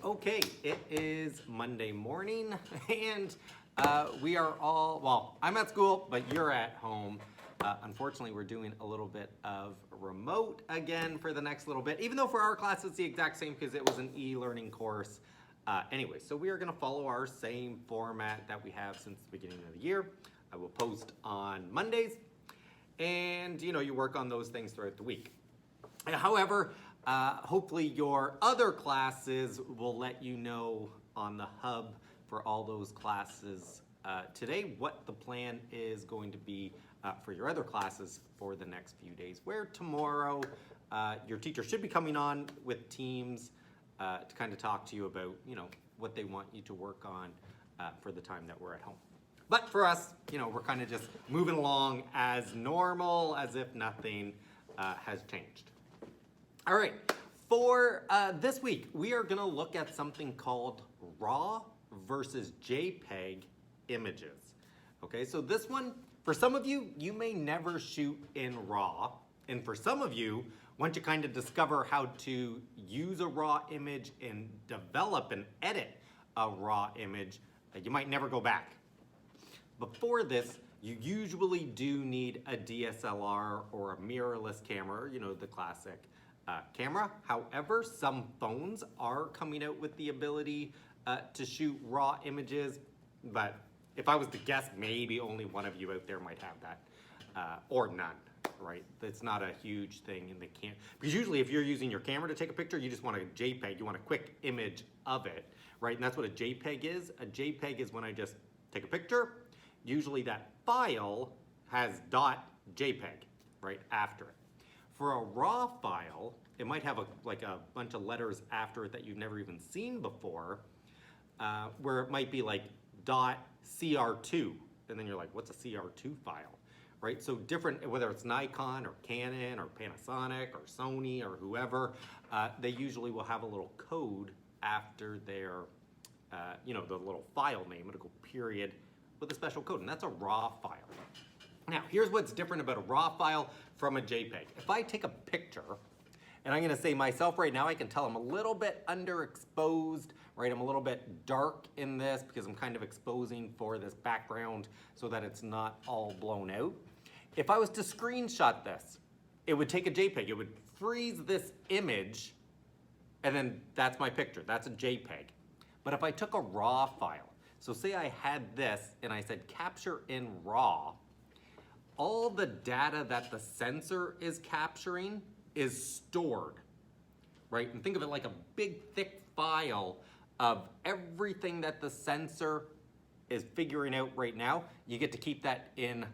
Okay, it is Monday morning and we are all, well, I'm at school, but you're at home. Unfortunately, we're doing a little bit of remote again for the next little bit, even though for our class it's the exact same because it was an e-learning course. Anyway, so we are going to follow our same format that we have since the beginning of the year. I will post on Mondays and you work on those things throughout the week. However, hopefully your other classes will let you know on the hub for all those classes today what the plan is going to be for your other classes for the next few days. Where tomorrow your teacher should be coming on with Teams to kind of talk to you about what they want you to work on for the time that we're at home. But for us, we're kind of just moving along as normal, as if nothing has changed. All right, for this week, we are gonna look at something called RAW versus JPEG images. Okay, so this one, for some of you, you may never shoot in RAW. And for some of you, once you kind of discover how to use a RAW image and develop and edit a RAW image, you might never go back. Before this, you usually do need a DSLR or a mirrorless camera, the classic camera. However, some phones are coming out with the ability to shoot RAW images, but if I was to guess, maybe only one of you out there might have that, or none, right? It's not a huge thing in the camera. Because usually if you're using your camera to take a picture, you just want a JPEG, you want a quick image of it, right? And that's what a JPEG is. A JPEG is when I just take a picture. Usually that file has .jpeg right after it. For a RAW file, it might have a bunch of letters after it that you've never even seen before, where it might be like .cr2, and then you're like, what's a CR2 file, right? So different, whether it's Nikon or Canon or Panasonic or Sony or whoever, they usually will have a little code after their, the little file name. It'll go period with a special code, and that's a RAW file. Now, here's what's different about a RAW file from a JPEG. If I take a picture, and I'm gonna say myself right now, I can tell I'm a little bit underexposed, right? I'm a little bit dark in this because I'm kind of exposing for this background so that it's not all blown out. If I was to screenshot this, it would take a JPEG. It would freeze this image, and then that's my picture. That's a JPEG. But if I took a RAW file, so say I had this and I said capture in RAW, all the data that the sensor is capturing is stored, right? And think of it like a big thick file of everything that the sensor is figuring out right now. You get to keep that in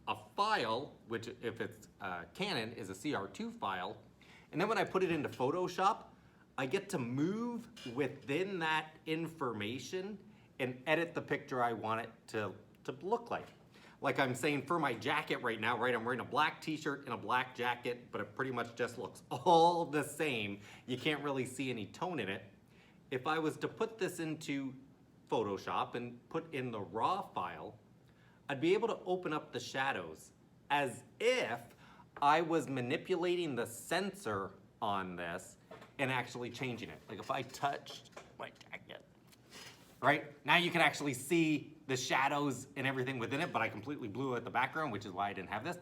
a file, which if it's Canon is a CR2 file. And then when I put it into Photoshop, I get to move within that information and edit the picture I want it to look like. Like I'm saying for my jacket right now, right? I'm wearing a black t-shirt and a black jacket, but it pretty much just looks all the same. You can't really see any tone in it. If I was to put this into Photoshop and put in the RAW file, I'd be able to open up the shadows as if I was manipulating the sensor on this and actually changing it. Like if I touched my jacket, right? Now you can actually see the shadows and everything within it, but I completely blew out the background, which is why I didn't have this.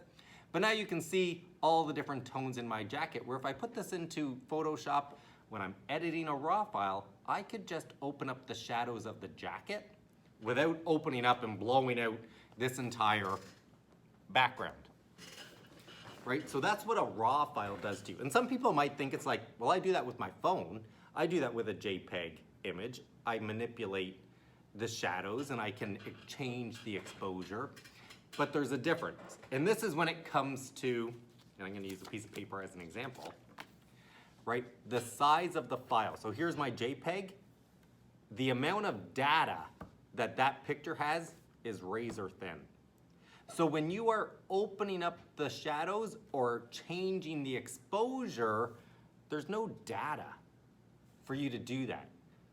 But now you can see all the different tones in my jacket, where if I put this into Photoshop, when I'm editing a RAW file, I could just open up the shadows of the jacket without opening up and blowing out this entire background. Right? So that's what a RAW file does to you. And some people might think it's like, well, I do that with my phone. I do that with a JPEG image. I manipulate the shadows and I can change the exposure, but there's a difference. And this is when it comes to, and I'm gonna use a piece of paper as an example, right? The size of the file. So here's my JPEG. The amount of data that that picture has is razor thin. So when you are opening up the shadows or changing the exposure, there's no data for you to do that.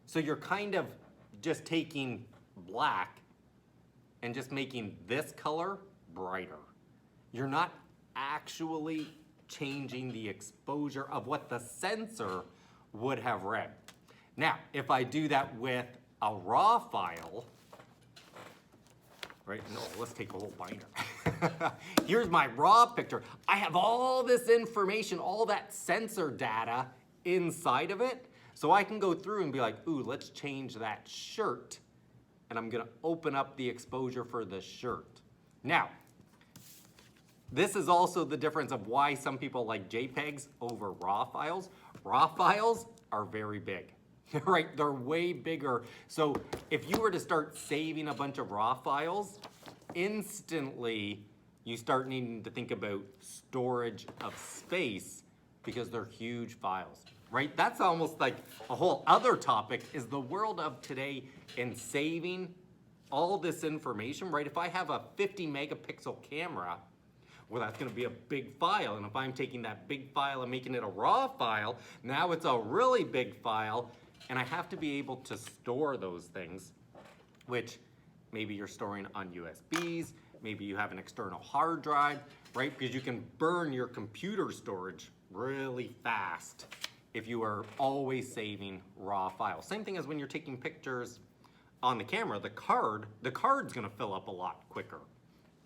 So you're kind of just taking black and just making this color brighter. You're not actually changing the exposure of what the sensor would have read. Now, if I do that with a RAW file, right? No, let's take a whole binder. Here's my raw picture. I have all this information, all that sensor data inside of it. So I can go through and be like, ooh, let's change that shirt. And I'm gonna open up the exposure for the shirt. Now, this is also the difference of why some people like JPEGs over RAW files. RAW files are very big, right? They're way bigger. So if you were to start saving a bunch of RAW files, instantly you start needing to think about storage of space because they're huge files, right? That's almost like a whole other topic is the world of today in saving all this information, right? If I have a 50 megapixel camera, well, that's gonna be a big file. And if I'm taking that big file and making it a RAW file, now it's a really big file. And I have to be able to store those things, which maybe you're storing on USBs, maybe you have an external hard drive, right? Because you can burn your computer storage really fast if you are always saving RAW files. Same thing as when you're taking pictures on the camera, the card's gonna fill up a lot quicker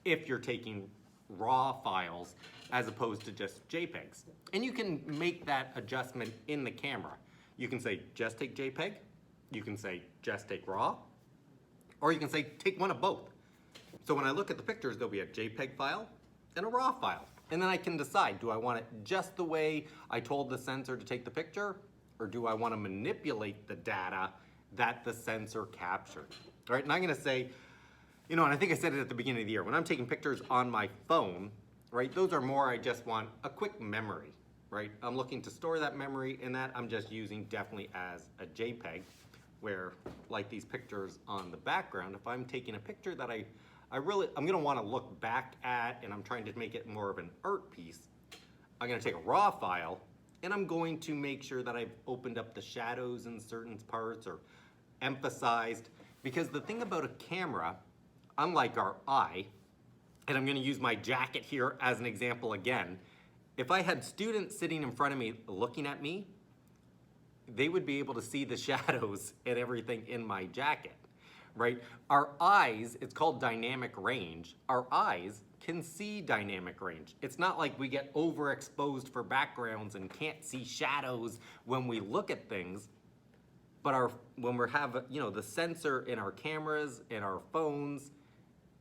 if you're taking RAW files as opposed to just JPEGs. And you can make that adjustment in the camera. You can say, just take JPEG. You can say, just take RAW. Or you can say, take one of both. So when I look at the pictures, there'll be a JPEG file and a RAW file. And then I can decide, do I want it just the way I told the sensor to take the picture? Or do I want to manipulate the data that the sensor captured? All right, and I'm gonna say, you know, and I think I said it at the beginning of the year, when I'm taking pictures on my phone, right, those are more, I just want a quick memory, right? I'm looking to store that memory, and that I'm just using definitely as a JPEG, where, like these pictures on the background, if I'm taking a picture that I'm gonna wanna look back at, and I'm trying to make it more of an art piece, I'm gonna take a RAW file, and I'm going to make sure that I've opened up the shadows in certain parts, or emphasized, because the thing about a camera, unlike our eye, and I'm gonna use my jacket here as an example again, if I had students sitting in front of me looking at me, they would be able to see the shadows and everything in my jacket, right? Our eyes, it's called dynamic range. Our eyes can see dynamic range. It's not like we get overexposed for backgrounds and can't see shadows when we look at things. But when we have, you know, the sensor in our cameras, in our phones,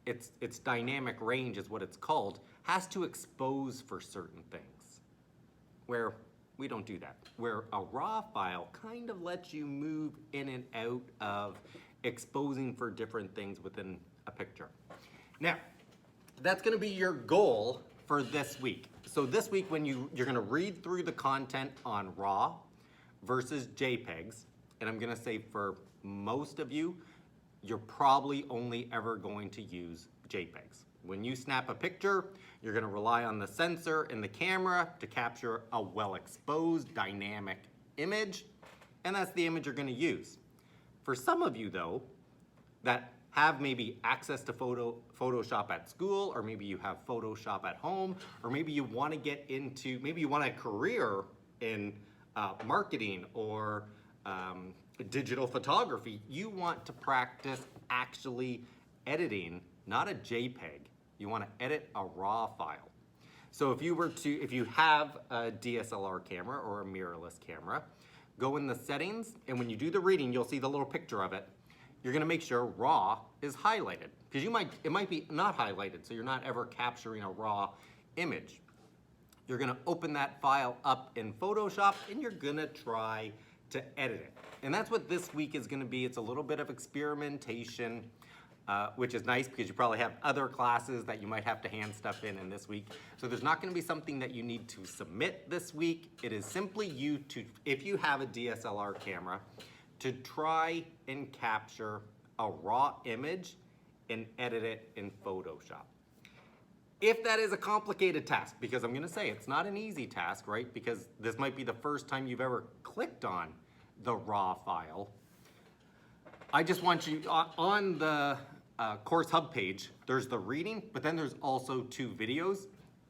it's dynamic range is what it's called, has to expose for certain things, where we don't do that. Where a RAW file kind of lets you move in and out of exposing for different things within a picture. Now, that's gonna be your goal for this week. So this week when you're gonna read through the content on RAW versus JPEGs, and I'm gonna say for most of you, you're probably only ever going to use JPEGs. When you snap a picture, you're gonna rely on the sensor and the camera to capture a well-exposed dynamic image, and that's the image you're gonna use. For some of you though, that have maybe access to Photoshop at school, or maybe you have Photoshop at home, or maybe you wanna get into, maybe you want a career in marketing or digital photography, you want to practice actually editing, not a JPEG. You want to edit a RAW file. So if you have a DSLR camera or a mirrorless camera, go in the settings, and when you do the reading, you'll see the little picture of it. You're gonna make sure RAW is highlighted, because it might be not highlighted, so you're not ever capturing a RAW image. You're gonna open that file up in Photoshop, and you're gonna try to edit it. And that's what this week is gonna be. It's a little bit of experimentation, which is nice because you probably have other classes that you might have to hand stuff in this week. So there's not gonna be something that you need to submit this week. It is simply you to, if you have a DSLR camera, to try and capture a raw image and edit it in Photoshop. If that is a complicated task, because I'm gonna say it's not an easy task, right? Because this might be the first time you've ever clicked on the RAW file. I just want you, on the Course Hub page, there's the reading, but then there's also 2 videos.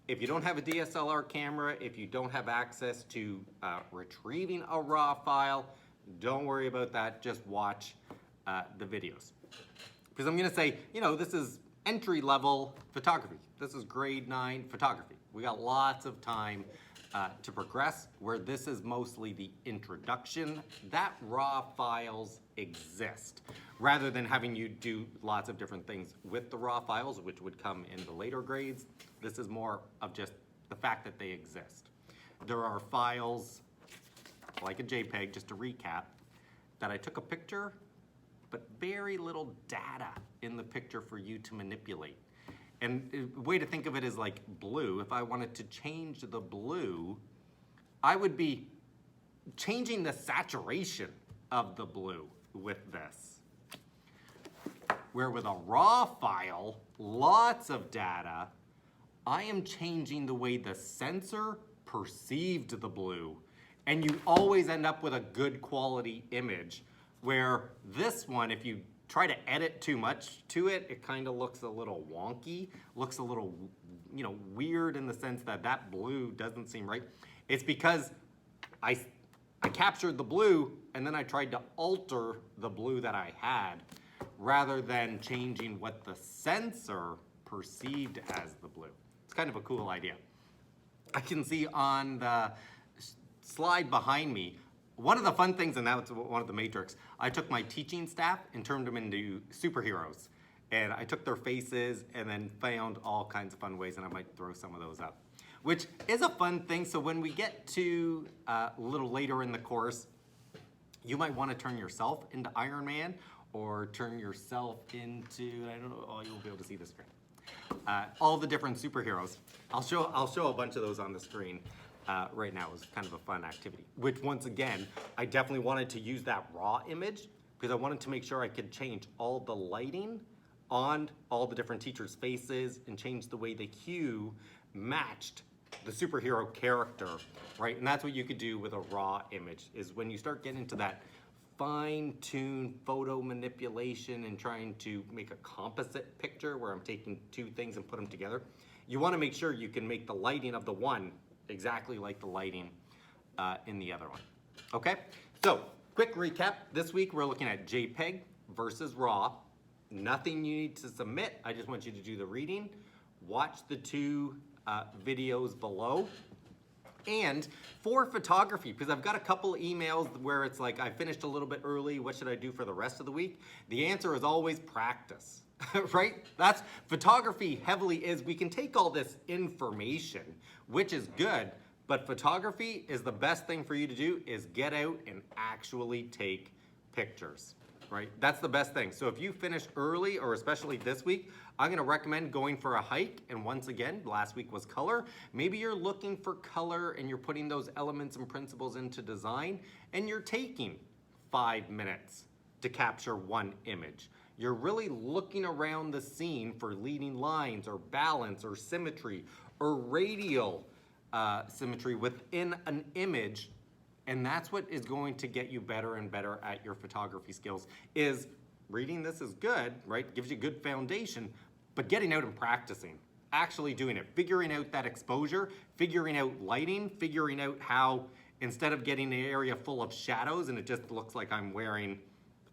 If you don't have a DSLR camera, if you don't have access to retrieving a RAW file, Don't worry about that, just watch the videos. Because I'm gonna say, you know, this is entry level photography. This is grade 9 photography. We got lots of time to progress, where this is mostly the introduction. That raw files exist, rather than having you do lots of different things with the raw files, which would come in the later grades. This is more of just the fact that they exist. There are files, like a JPEG, just to recap, that I took a picture, but very little data in the picture for you to manipulate. And a way to think of it is like blue. If I wanted to change the blue, I would be changing the saturation of the blue with this. Where with a raw file, lots of data, I am changing the way the sensor perceived the blue. And you always end up with a good quality image, where this one, if you try to edit too much to it, it kind of looks a little wonky, looks a little, you know, weird in the sense that that blue doesn't seem right. It's because I captured the blue and then I tried to alter the blue that I had, rather than changing what the sensor perceived as the blue. It's kind of a cool idea. I can see on the slide behind me, one of the fun things, and that's one of the matrix, I took my teaching staff and turned them into superheroes. And I took their faces and then found all kinds of fun ways, and I might throw some of those up, which is a fun thing. So when we get to a little later in the course, you might want to turn yourself into Iron Man, or turn yourself into, I don't know, oh, you'll be able to see the screen. All the different superheroes. I'll show a bunch of those on the screen. Right now is kind of a fun activity, which once again, I definitely wanted to use that raw image because I wanted to make sure I could change all the lighting on all the different teachers' faces and change the way the hue matched the superhero character, right? And that's what you could do with a raw image, is when you start getting into that fine-tuned photo manipulation and trying to make a composite picture where I'm taking two things and put them together, you want to make sure you can make the lighting of the one exactly like the lighting in the other one. Okay, so quick recap. This week we're looking at JPEG versus RAW. Nothing you need to submit. I just want you to do the reading. Watch the two videos below. And for photography, because I've got a couple emails where it's like, I finished a little bit early, what should I do for the rest of the week? The answer is always practice. Right? That's photography heavily is, we can take all this information, which is good, but photography is the best thing for you to do is get out and actually take pictures, right? That's the best thing. So if you finish early, or especially this week, I'm gonna recommend going for a hike. And once again, last week was color. Maybe you're looking for color and you're putting those elements and principles into design, and you're taking 5 minutes to capture one image. You're really looking around the scene for leading lines or balance or symmetry or radial symmetry within an image. And that's what is going to get you better and better at your photography skills. Is reading this is good, right? Gives you a good foundation, but getting out and practicing, actually doing it, figuring out that exposure, figuring out lighting, figuring out how, instead of getting an area full of shadows and it just looks like I'm wearing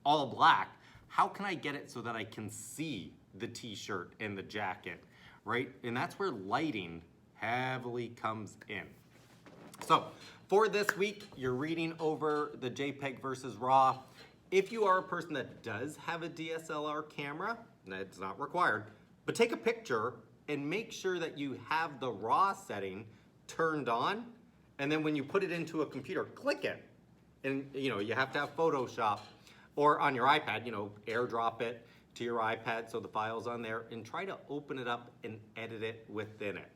all black, how can I get it so that I can see the t-shirt and the jacket, right? And that's where lighting heavily comes in. So for this week, you're reading over the JPEG versus RAW. If you are a person that does have a DSLR camera, that's not required, but take a picture and make sure that you have the RAW setting turned on. And then when you put it into a computer, click it. And you have to have Photoshop, or on your iPad, airdrop it to your iPad so the file's on there, and try to open it up and edit it within it.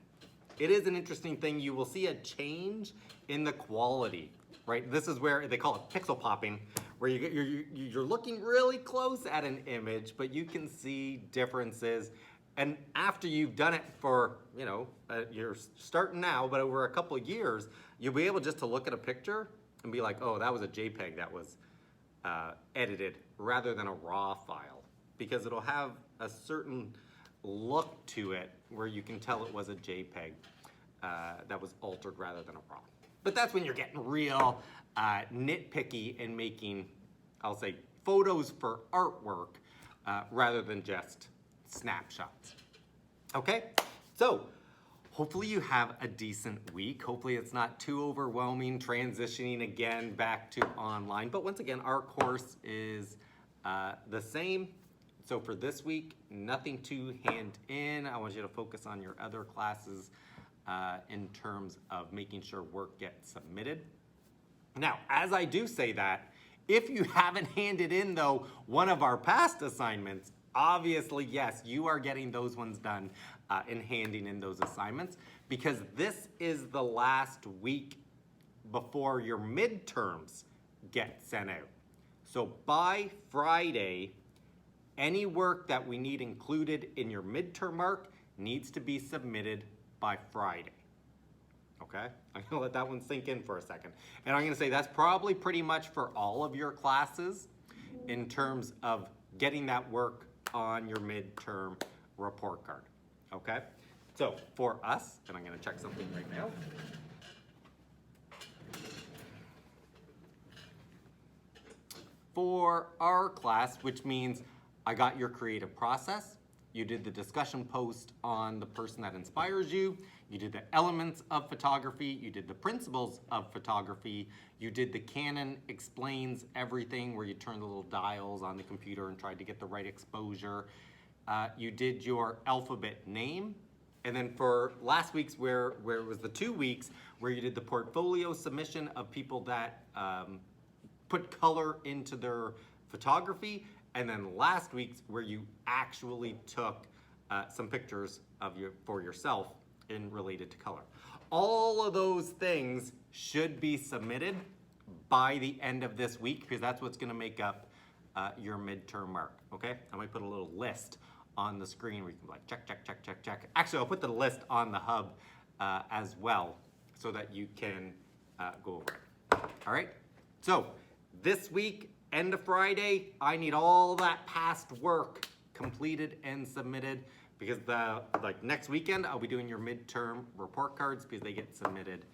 It is an interesting thing. You will see a change in the quality, right? This is where they call it pixel popping, where you're looking really close at an image, but you can see differences. And after you've done it for, you're starting now, but over a couple of years, you'll be able just to look at a picture and be like, oh, that was a JPEG that was edited rather than a RAW file, because it'll have a certain look to it where you can tell it was a JPEG that was altered rather than a RAW. But that's when you're getting real nitpicky and making, I'll say, photos for artwork rather than just snapshots. Okay, so hopefully you have a decent week. Hopefully it's not too overwhelming transitioning again back to online. But once again, our course is the same. So for this week, nothing to hand in. I want you to focus on your other classes in terms of making sure work gets submitted. Now, as I do say that, if you haven't handed in, though, one of our past assignments, obviously, yes, you are getting those ones done and handing in those assignments, because this is the last week before your midterms get sent out. So by Friday, any work that we need included in your midterm mark needs to be submitted by Friday. Okay, I'm gonna let that one sink in for a second. And I'm gonna say that's probably pretty much for all of your classes in terms of getting that work on your midterm report card. Okay, so for us, and I'm gonna check something right now. For our class, which means I got your creative process, you did the discussion post on the person that inspires you, you did the elements of photography, you did the principles of photography, you did the Canon explains everything where you turn the little dials on the computer and tried to get the right exposure. You did your alphabet name. And then for last week's where it was the 2 weeks where you did the portfolio submission of people that put color into their photography. And then last week's where you actually took some pictures of you for yourself in related to color. All of those things should be submitted by the end of this week because that's what's gonna make up your midterm mark, okay? I might put a little list on the screen where you can like check, check, check, check, check. Actually, I'll put the list on the hub as well so that you can go over it. All right, so this week, end of Friday, I need all that past work completed and submitted because next weekend I'll be doing your midterm report cards because they get submitted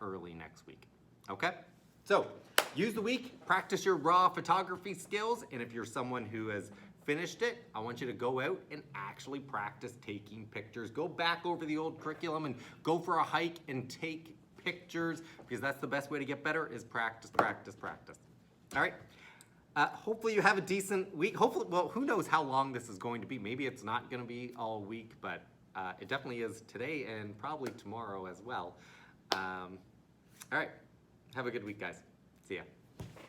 early next week. Okay, so use the week, practice your raw photography skills, and if you're someone who has finished it, I want you to go out and actually practice taking pictures. Go back over the old curriculum and go for a hike and take pictures because that's the best way to get better is practice, practice, practice. All right. Hopefully you have a decent week. Hopefully, well, who knows how long this is going to be. Maybe it's not going to be all week, but it definitely is today and probably tomorrow as well. All right. Have a good week, guys. See ya.